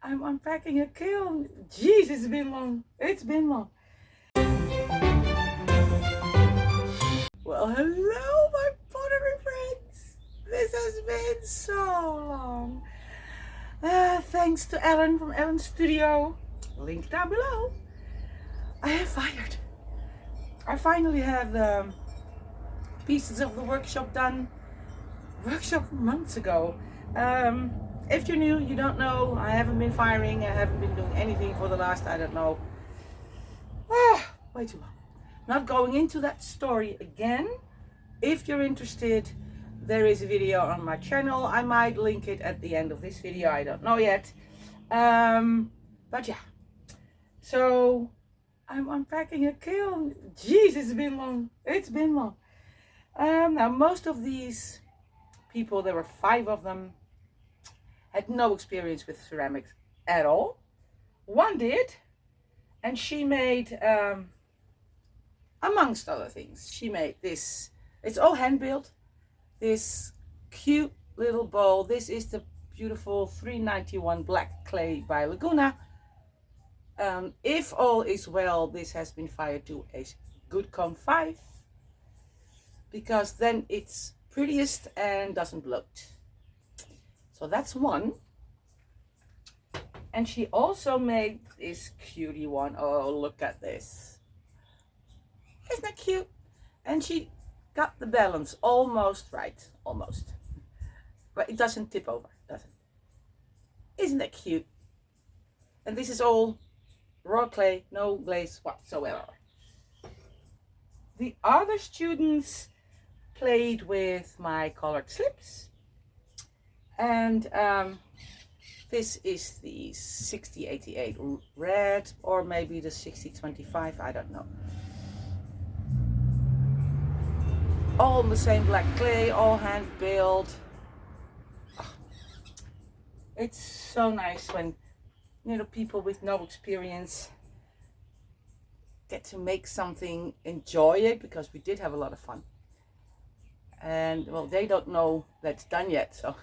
I'm unpacking a kiln. Jeez, it's been long. It's been long. Well, hello, my pottery friends. This has been so long. Thanks to Ellen from Ellen's Studio. Link down below. I have fired. I finally have the pieces of the workshop done. Workshop months ago. If you're new, you don't know, I haven't been firing, I haven't been doing anything for the last, I don't know, way too long. Not going into that story again. If you're interested, there is a video on my channel. I might link it at the end of this video, I don't know yet. But yeah, so I'm unpacking a kiln. Jeez, it's been long. It's been long. Now most of these people, there were 5 of them, had no experience with ceramics at all. One did, and she made, amongst other things, she made this, it's all hand built, this cute little bowl. This is the beautiful 391 black clay by Laguna. If all is well, this has been fired to a good COM 5, because then it's prettiest and doesn't bloat. So that's one. And she also made this cutie one. Oh, look at this. Isn't that cute? And she got the balance almost right. Almost. But it doesn't tip over, does it? Isn't that cute? And this is all raw clay, no glaze whatsoever. The other students played with my colored slips. And this is the 6088 red, or maybe the 6025, I don't know. All in the same black clay, all hand built. Oh, it's so nice when, you know, people with no experience get to make something, enjoy it, because we did have a lot of fun. And well, they don't know that's done yet, so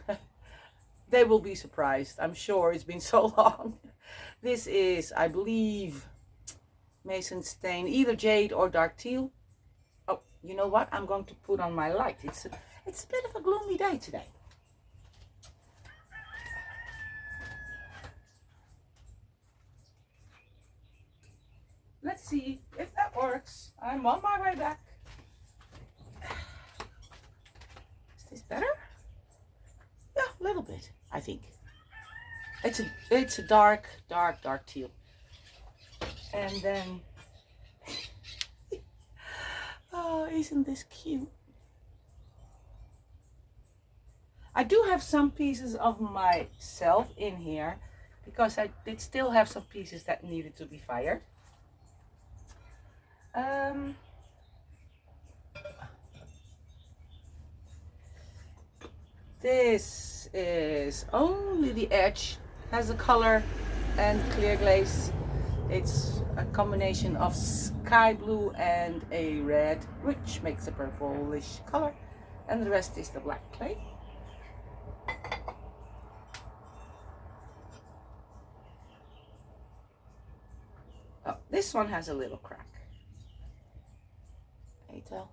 they will be surprised. I'm sure, it's been so long. This is, I believe, Mason stain, either jade or dark teal. Oh, you know what? I'm going to put on my light. It's a bit of a gloomy day today. Let's see if that works. I'm on my way back. Is this better? Yeah, a little bit, I think. It's a dark teal. And then, oh, isn't this cute? I do have some pieces of myself in here, because I did still have some pieces that needed to be fired. This is only the edge, has a color and clear glaze. It's a combination of sky blue and a red, which makes a purplish color, and the rest is the black clay. Oh, this one has a little crack. Can you tell?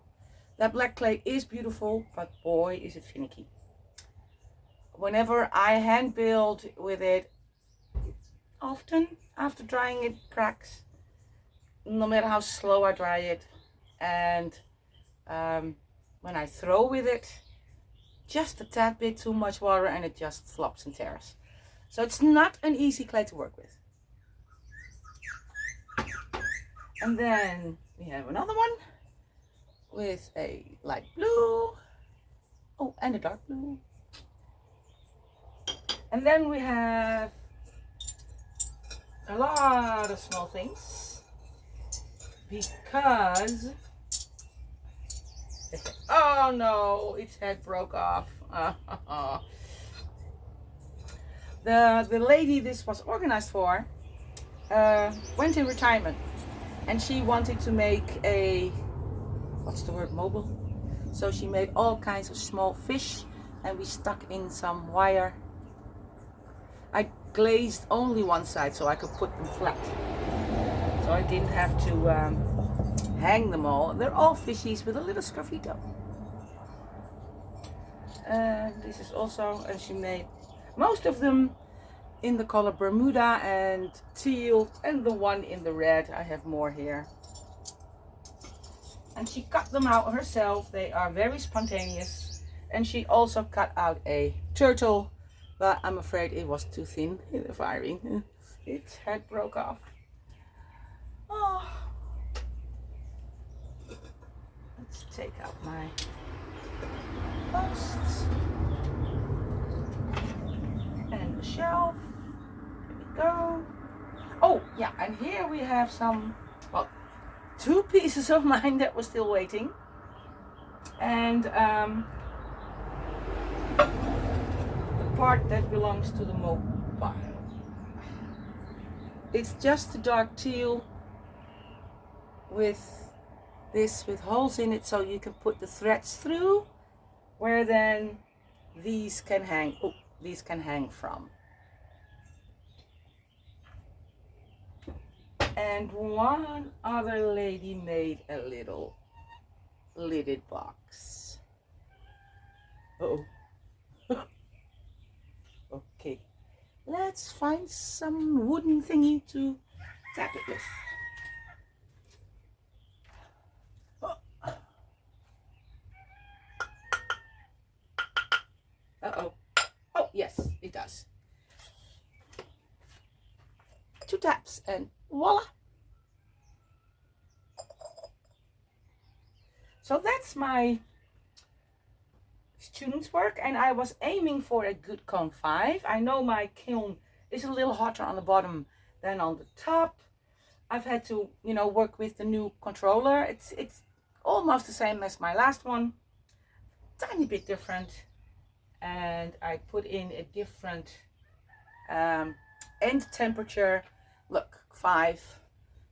That black clay is beautiful, but boy is it finicky. Whenever I hand build with it, often after drying it cracks, no matter how slow I dry it. And when I throw with it, just a tad bit too much water and it just flops and tears. So it's not an easy clay to work with. And then we have another one with a light blue, oh, and a dark blue. And then we have a lot of small things, because, oh no, its head broke off. The lady this was organized for went in retirement, and she wanted to make a, what's the word, mobile? So she made all kinds of small fish, and we stuck in some wire. I glazed only one side so I could put them flat. So I didn't have to hang them all. They're all fishies with a little sgraffito. And this is also, and she made most of them in the color Bermuda and teal, and the one in the red. I have more here. And she cut them out herself. They are very spontaneous. And she also cut out a turtle, but I'm afraid it was too thin in the firing. Its head broke off. Oh. Let's take out my posts and the shelf. Here we go. Oh yeah, and here we have some, well, 2 pieces of mine that were still waiting, and the part that belongs to the mobile. It's just a dark teal with this with holes in it so you can put the threads through, where then these can hang. Oh, these can hang from. And one other lady made a little lidded box. Uh-oh. Okay, let's find some wooden thingy to tap it with. Uh-oh. Oh, yes, it does. 2 taps and voila. So that's my student's work, and I was aiming for a good cone 5. I know my kiln is a little hotter on the bottom than on the top. I've had to, you know, work with the new controller. It's almost the same as my last one, tiny bit different. And I put in a different end temperature. Look, 5,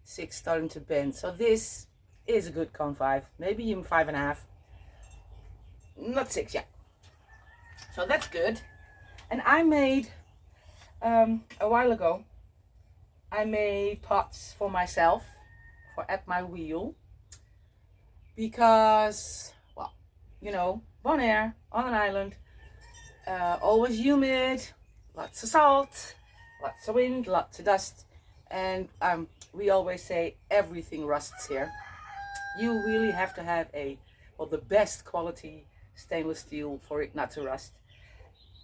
6 starting to bend. So this is a good cone 5, maybe even 5.5. Not 6 yet. So that's good. And I made a while ago, I made pots for myself for at my wheel, because, well, you know, Bonaire on an island, always humid, lots of salt, lots of wind, lots of dust, and we always say everything rusts here. You really have to have the best quality stainless steel for it not to rust.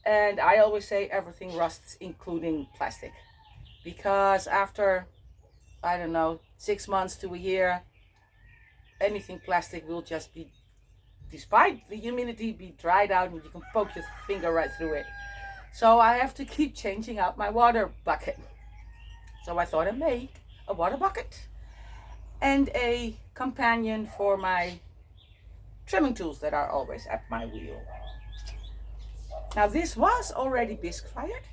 And I always say everything rusts, including plastic, because after, I don't know, 6 months to a year, anything plastic will just be, despite the humidity, be dried out, and you can poke your finger right through it. So I have to keep changing out my water bucket. So I thought I'd make a water bucket and a companion for my trimming tools that are always at my wheel. Now this was already bisque fired,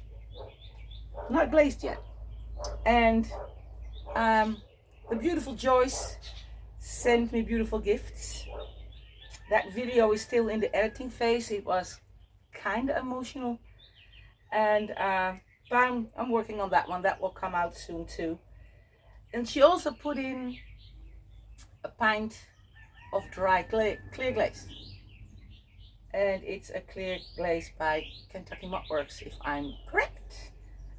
not glazed yet. And the beautiful Joyce sent me beautiful gifts. That video is still in the editing phase. It was kind of emotional, and but I'm working on that one. That will come out soon too. And she also put in a pint of dry clear glaze, and it's a clear glaze by Kentucky Mud Works, if I'm correct.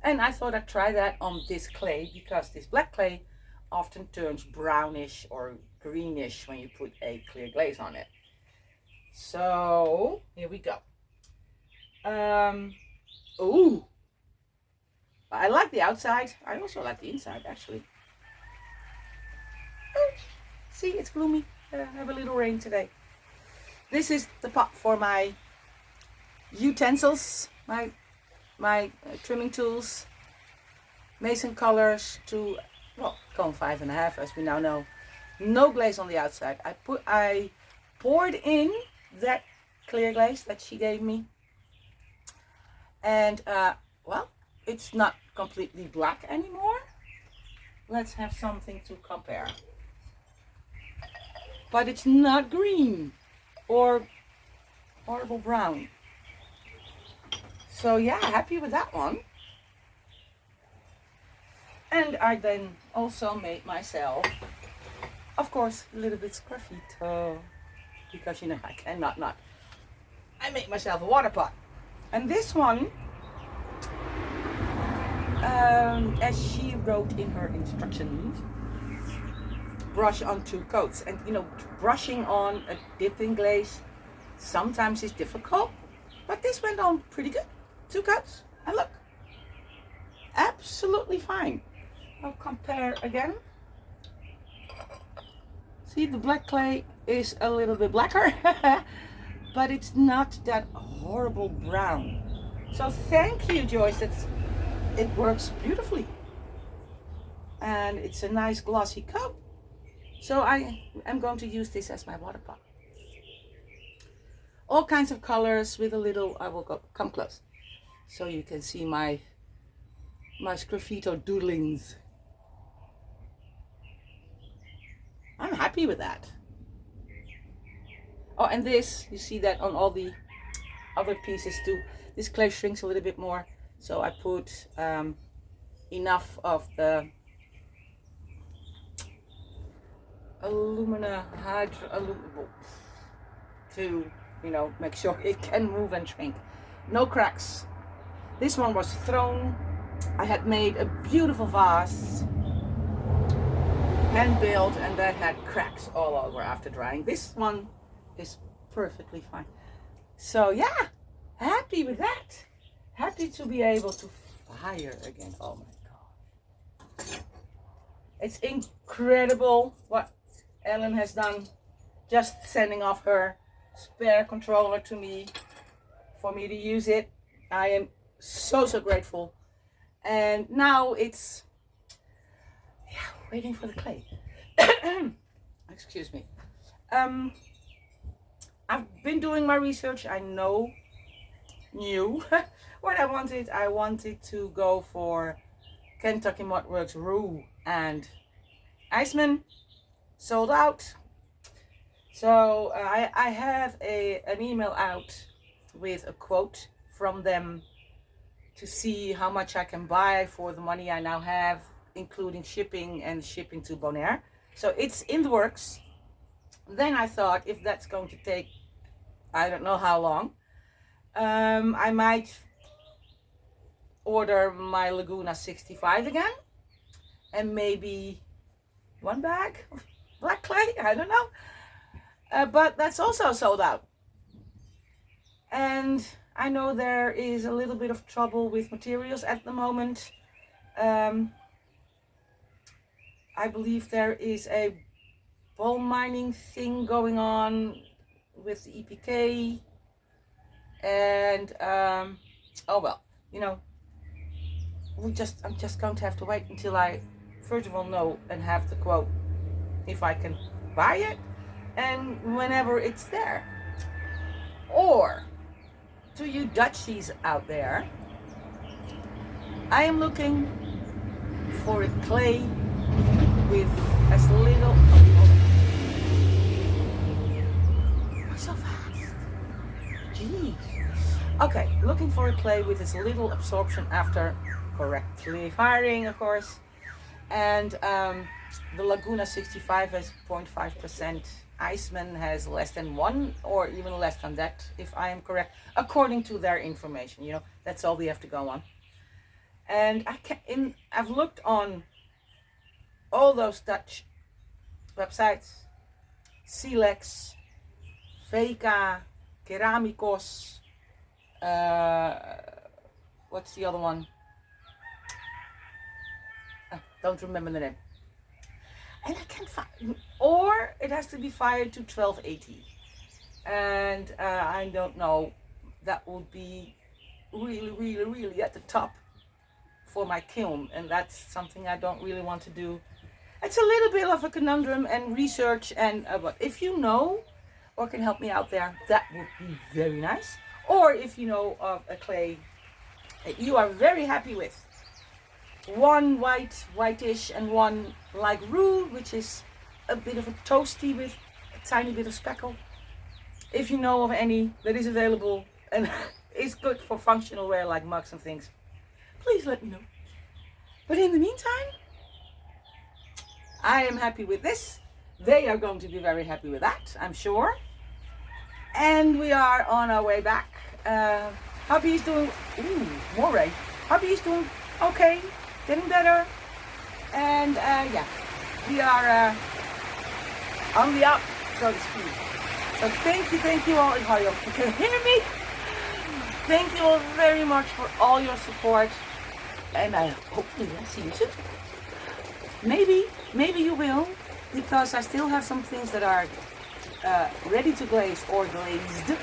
And I thought I'd try that on this clay, because this black clay often turns brownish or greenish when you put a clear glaze on it. So here we go. Ooh, I like the outside. I also like the inside, actually. Oh, see, it's gloomy. I have a little rain today. This is the pot for my utensils, my trimming tools, mason colors to, well, cone 5.5, as we now know. No glaze on the outside. I poured in that clear glaze that she gave me, and well, it's not completely black anymore. Let's have something to compare. But it's not green or horrible brown. So yeah, happy with that one. And I then also made myself, of course, a little bit scruffito, because you know I cannot not. I made myself a water pot, and this one, as she wrote in her instructions, brush on 2 coats. And you know, brushing on a dipping glaze sometimes is difficult, but this went on pretty good. 2 coats, and look, absolutely fine. I'll compare again. See, the black clay is a little bit blacker, but it's not that horrible brown. So thank you, Joyce. It works beautifully, and it's a nice glossy coat. So I am going to use this as my water pot. All kinds of colors with a little. I will come close so you can see my sgraffito doodlings. I'm happy with that. Oh, and this, you see that on all the other pieces too. This clay shrinks a little bit more, so I put enough of the alumina to, you know, make sure it can move and shrink. No cracks. This one was thrown. I had made a beautiful vase, hand built, and that had cracks all over after drying. This one is perfectly fine. So yeah, happy with that. Happy to be able to fire again. Oh my god, it's incredible what Ellen has done, just sending off her spare controller to me for me to use it. I am so grateful. And now it's waiting for the clay. Excuse me. I've been doing my research. I knew what I wanted. I wanted to go for Kentucky Mud Works Rue and Iceman. Sold out. So I have an email out with a quote from them to see how much I can buy for the money I now have, including shipping and shipping to Bonaire. So it's in the works. Then I thought, if that's going to take, I don't know how long, I might order my Laguna 65 again, and maybe 1 bag of black clay, I don't know. But that's also sold out. And I know there is a little bit of trouble with materials at the moment. I believe there is a ball mining thing going on with the EPK, and oh well, you know, I'm just going to have to wait until I first of all know and have the quote if I can buy it, and whenever it's there. Or to you Dutchies out there, I am looking for a clay with as little, so fast, jeez. Okay, looking for a clay with as little absorption after correctly firing, of course. And the Laguna 65 has 0.5%. Iceman has less than 1, or even less than that, if I am correct, according to their information. You know, that's all we have to go on. And I've looked on all those Dutch websites: Silex, Veka, Keramikos, what's the other one? Don't remember the name. And I can't find, or it has to be fired to 1280. And I don't know, that would be really at the top for my kiln, and that's something I don't really want to do. It's a little bit of a conundrum and research, and but if you know or can help me out there, that would be very nice. Or if you know of a clay that you are very happy with, one whitish and one like roux, which is a bit of a toasty with a tiny bit of speckle. If you know of any that is available and is good for functional wear like mugs and things, please let me know. But in the meantime, I am happy with this. They are going to be very happy with that, I'm sure. And we are on our way back. Hubby's doing, ooh, more rain. Hubby's doing okay, getting better. And yeah, we are on the up, so to speak. So thank you all. How you can hear me? Thank you all very much for all your support. And I hopefully will see you soon. Maybe you will, because I still have some things that are ready to glaze or glazed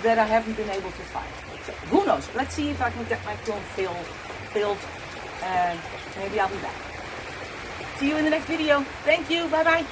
that I haven't been able to find. So who knows? Let's see if I can get my kiln filled, and maybe I'll be back. See you in the next video. Thank you. Bye bye.